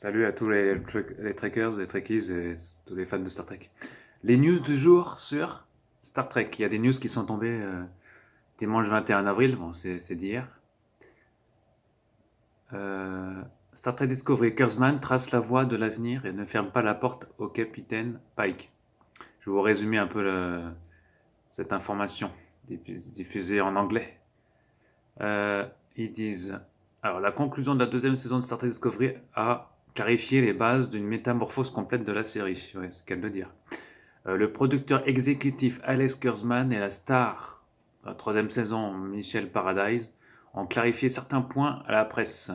Salut à tous les trekkers, les trekkies et tous les fans de Star Trek. Les news du jour sur Star Trek. Il y a des news qui sont tombées dimanche 21 avril, bon, c'est d'hier. Euh, Star Trek Discovery, Kurzman trace la voie de l'avenir et ne ferme pas la porte au capitaine Pike. Je vais vous résumer un peu cette information diffusée en anglais. Ils disent... Alors, la conclusion de la deuxième saison de Star Trek Discovery a clarifié les bases d'une métamorphose complète de la série. Ouais, c'est qu'elle de dire. Le producteur exécutif Alex Kurtzman et la star de la troisième saison, Michelle Paradise, ont clarifié certains points à la presse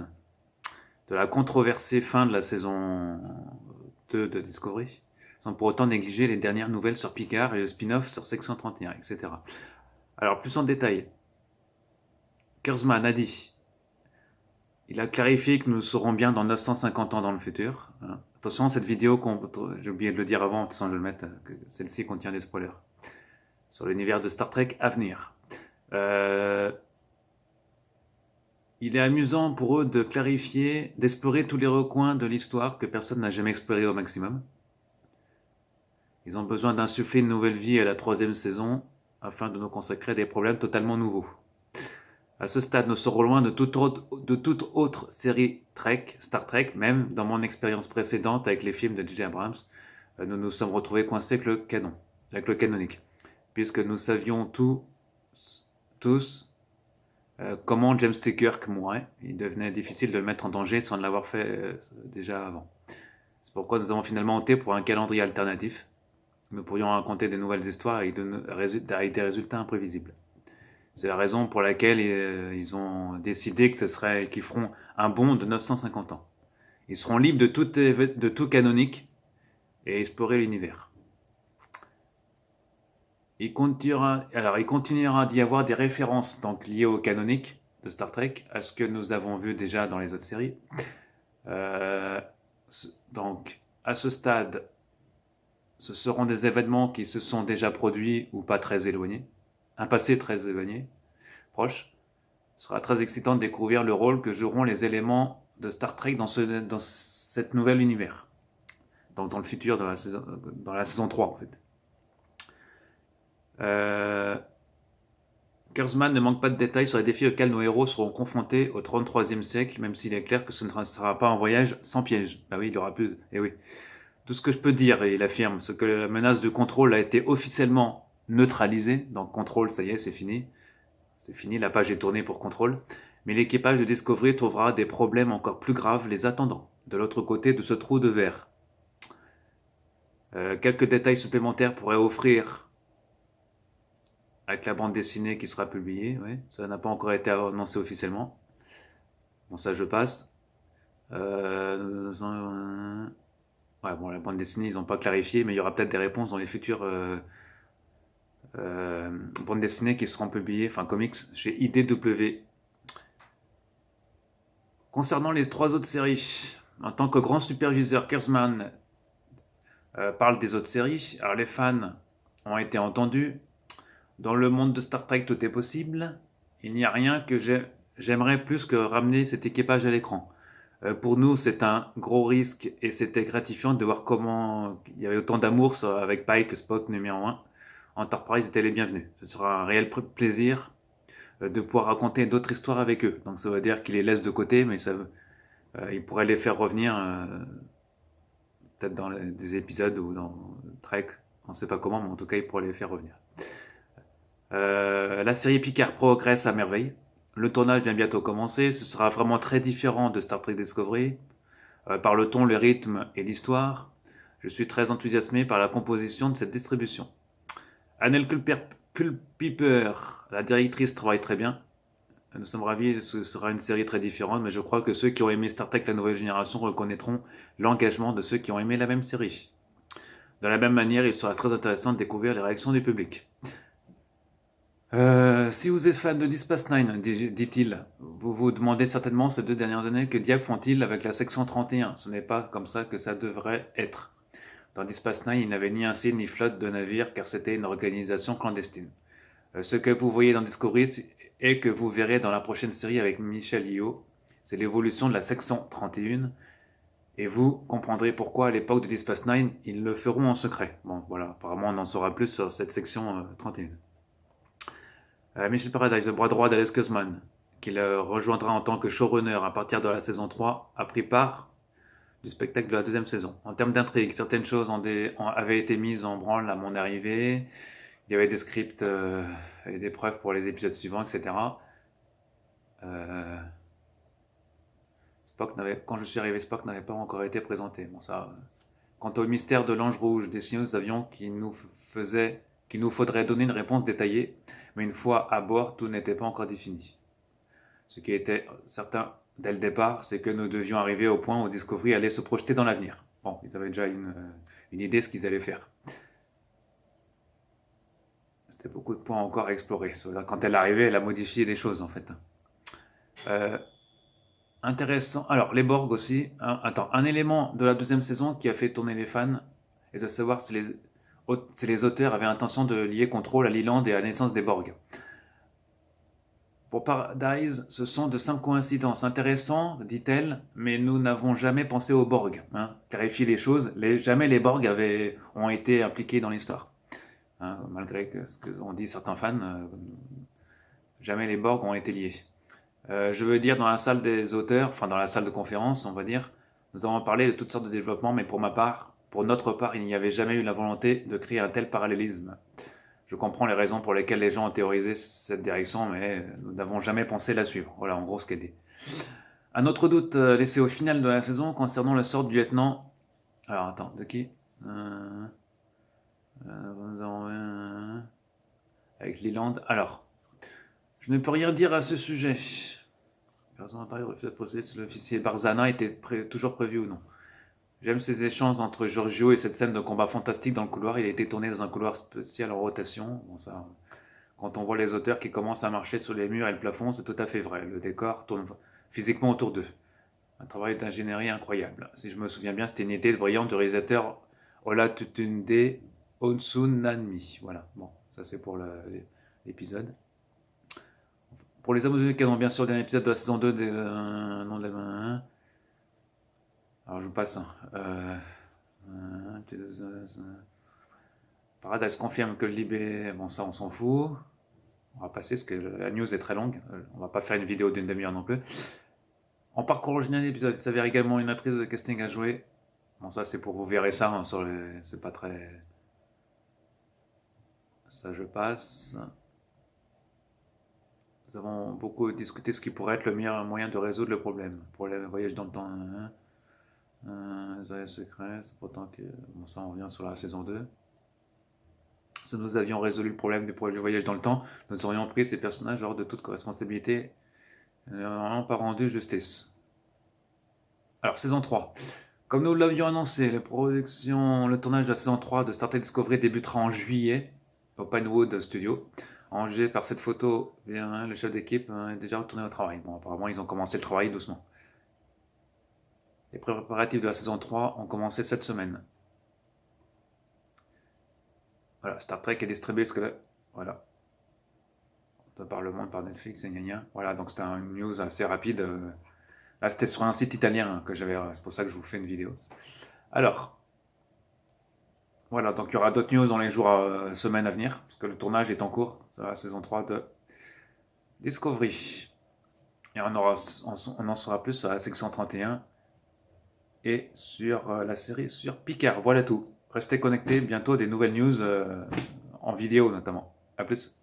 de la controversée fin de la saison 2 de Discovery, sans pour autant négliger les dernières nouvelles sur Picard et le spin-off sur Section 31, etc. Alors, plus en détail, Kurtzman a dit: il a clarifié que nous serons bien dans 950 ans dans le futur. Attention, cette vidéo, j'ai oublié de le dire avant, de toute façon je vais le mettre, que celle-ci contient des spoilers sur l'univers de Star Trek à venir. Il est amusant pour eux de clarifier, d'explorer tous les recoins de l'histoire que personne n'a jamais exploré au maximum. Ils ont besoin d'insuffler une nouvelle vie à la troisième saison afin de nous consacrer à des problèmes totalement nouveaux. À ce stade, nous serons loin de toute autre série Trek, Star Trek, même dans mon expérience précédente avec les films de J.J. Abrams, nous nous sommes retrouvés coincés avec le canonique, puisque nous savions tous comment James T. Kirk mourait. Il devenait difficile de le mettre en danger sans l'avoir fait déjà avant. C'est pourquoi nous avons finalement opté pour un calendrier alternatif. Nous pourrions raconter des nouvelles histoires avec des résultats imprévisibles. C'est la raison pour laquelle ils ont décidé qu'ils feront un bond de 950 ans. Ils seront libres de tout canonique et explorer l'univers. Il continuera d'y avoir des références donc liées au canonique de Star Trek, à ce que nous avons vu déjà dans les autres séries. Donc, à ce stade, ce seront des événements qui se sont déjà produits ou pas très éloignés, un passé très éloigné, proche. Ce sera très excitant de découvrir le rôle que joueront les éléments de Star Trek dans cet nouvel univers. Donc dans le futur, dans la saison 3 en fait. Kurtzman ne manque pas de détails sur les défis auxquels nos héros seront confrontés au 33e siècle, même s'il est clair que ce ne sera pas un voyage sans piège. Bah oui, il y aura plus. Et oui. Tout ce que je peux dire, et il affirme, c'est que la menace de contrôle a été officiellement neutralisée. Donc contrôle, ça y est, c'est fini. C'est fini, la page est tournée pour contrôle. Mais l'équipage de Discovery trouvera des problèmes encore plus graves les attendant, de l'autre côté de ce trou de verre. Quelques détails supplémentaires pourraient offrir avec la bande dessinée qui sera publiée. Oui, ça n'a pas encore été annoncé officiellement. Bon, ça je passe. Ouais, bon, la bande dessinée, ils n'ont pas clarifié, mais il y aura peut-être des réponses dans les futures bandes dessinées qui seront publiées, enfin comics, chez IDW. Concernant les 3 autres séries, en tant que grand superviseur, Kurtzman parle des autres séries. Alors les fans ont été entendus. Dans le monde de Star Trek, tout est possible. Il n'y a rien que j'aimerais plus que ramener cet équipage à l'écran. Pour nous, c'est un gros risque et c'était gratifiant de voir comment il y avait autant d'amour avec Pike, Spock numéro 1. Enterprise était les bienvenus. Ce sera un réel plaisir de pouvoir raconter d'autres histoires avec eux. Donc ça veut dire qu'ils les laissent de côté, mais ils pourraient les faire revenir peut-être dans des épisodes ou dans Trek, on ne sait pas comment, mais en tout cas ils pourraient les faire revenir. La série Picard progresse à merveille. Le tournage vient bientôt commencer. Ce sera vraiment très différent de Star Trek Discovery, par le ton, le rythme et l'histoire. Je suis très enthousiasmé par la composition de cette distribution. Annel Culpiper, la directrice, travaille très bien. Nous sommes ravis, ce sera une série très différente, mais je crois que ceux qui ont aimé Star Trek la nouvelle génération reconnaîtront l'engagement de ceux qui ont aimé la même série. De la même manière, il sera très intéressant de découvrir les réactions du public. Si vous êtes fan de Deep Space Nine, dit-il, vous vous demandez certainement ces 2 dernières années que diable font-ils avec la section 31. Ce n'est pas comme ça que ça devrait être. Dans Deep Space Nine, il n'avait ni un signe ni flotte de navire car c'était une organisation clandestine. Ce que vous voyez dans Discovery et que vous verrez dans la prochaine série avec Michelle Yeoh, c'est l'évolution de la section 31 Et vous comprendrez pourquoi à l'époque de Deep Space Nine, ils le feront en secret. Bon, voilà, apparemment on en saura plus sur cette section 31. Michel Paradise, le bras droit d'Alex Kurtzman, qui le rejoindra en tant que showrunner à partir de la saison 3, a pris part du spectacle de la deuxième saison. En termes d'intrigue, certaines choses avaient été mises en branle à mon arrivée. Il y avait des scripts et des preuves pour les épisodes suivants, etc. Quand je suis arrivé, Spock n'avait pas encore été présenté. Bon, ça. Quant au mystère de l'ange rouge, des signaux, nous avions qu'il nous faudrait donner une réponse détaillée, mais une fois à bord, tout n'était pas encore défini. Ce qui était certain dès le départ, c'est que nous devions arriver au point où Discovery allait se projeter dans l'avenir. Bon, ils avaient déjà une idée de ce qu'ils allaient faire. C'était beaucoup de points encore à explorer. Quand elle arrivait, elle a modifié des choses en fait. Intéressant. Alors, les Borg aussi. Un élément de la deuxième saison qui a fait tourner les fans est de savoir si les auteurs avaient intention de lier Control à Leland et à la naissance des Borg. Pour Paradise, ce sont de simples coïncidences. Intéressant, dit-elle, mais nous n'avons jamais pensé aux Borg. Clarifier les choses, jamais les Borg ont été impliqués dans l'histoire. Malgré ce que ont dit certains fans, jamais les Borg ont été liés. Je veux dire, dans la salle des auteurs, enfin dans la salle de conférence, on va dire, nous avons parlé de toutes sortes de développements, mais pour notre part, il n'y avait jamais eu la volonté de créer un tel parallélisme. Je comprends les raisons pour lesquelles les gens ont théorisé cette direction, mais nous n'avons jamais pensé la suivre. Voilà, en gros, ce qu'elle dit. Un autre doute laissé au final de la saison concernant le sort du lieutenant. Alors, attends, de qui avec Leland. Alors, je ne peux rien dire à ce sujet. Personne n'apparaît refuse de procéder si l'officier Barzana était toujours prévu ou non. J'aime ces échanges entre Giorgio et cette scène de combat fantastique dans le couloir. Il a été tourné dans un couloir spécial en rotation. Bon, ça, quand on voit les auteurs qui commencent à marcher sur les murs et le plafond, c'est tout à fait vrai. Le décor tourne physiquement autour d'eux. Un travail d'ingénierie incroyable. Si je me souviens bien, c'était une idée brillante du réalisateur Olatunde Onsunanmi. Voilà, bon, ça c'est pour l'épisode. Pour les abonnés qui ont bien sûr d'un épisode de la saison 2 des nom de la... Alors je vous passe. Paradise confirme que le Libé... Bon, ça on s'en fout. On va passer parce que la news est très longue. On va pas faire une vidéo d'une demi-heure non plus. En parcours original de l'épisode, il s'avère également une actrice de casting à jouer. Bon, ça c'est pour vous verrez ça. Hein, c'est pas très... Ça je passe. Nous avons beaucoup discuté ce qui pourrait être le meilleur moyen de résoudre le problème. Pour les voyages dans le temps. Les secrets, c'est pourtant que... Bon, ça on revient sur la saison 2. Si nous avions résolu le problème du voyage dans le temps, nous aurions pris ces personnages hors de toute responsabilité et n'aurions pas rendu justice. Alors, saison 3. Comme nous l'avions annoncé, le tournage de la saison 3 de Star Trek Discovery débutera en juillet au Pinewood Studio. Engagé par cette photo, le chef d'équipe est déjà retourné au travail. Bon, apparemment, ils ont commencé le travail doucement. Les préparatifs de la saison 3 ont commencé cette semaine. Voilà, Star Trek est distribué voilà. Par le monde, par Netflix, et gna gna. Voilà, donc c'était une news assez rapide. Là, c'était sur un site italien que j'avais. C'est pour ça que je vous fais une vidéo. Alors, voilà, donc il y aura d'autres news dans les jours, semaines à venir, parce que le tournage est en cours, c'est la saison 3 de Discovery. Et on en saura plus sur la section 31 et sur la série sur Picard. Voilà tout. Restez connectés, bientôt des nouvelles news en vidéo notamment. A plus.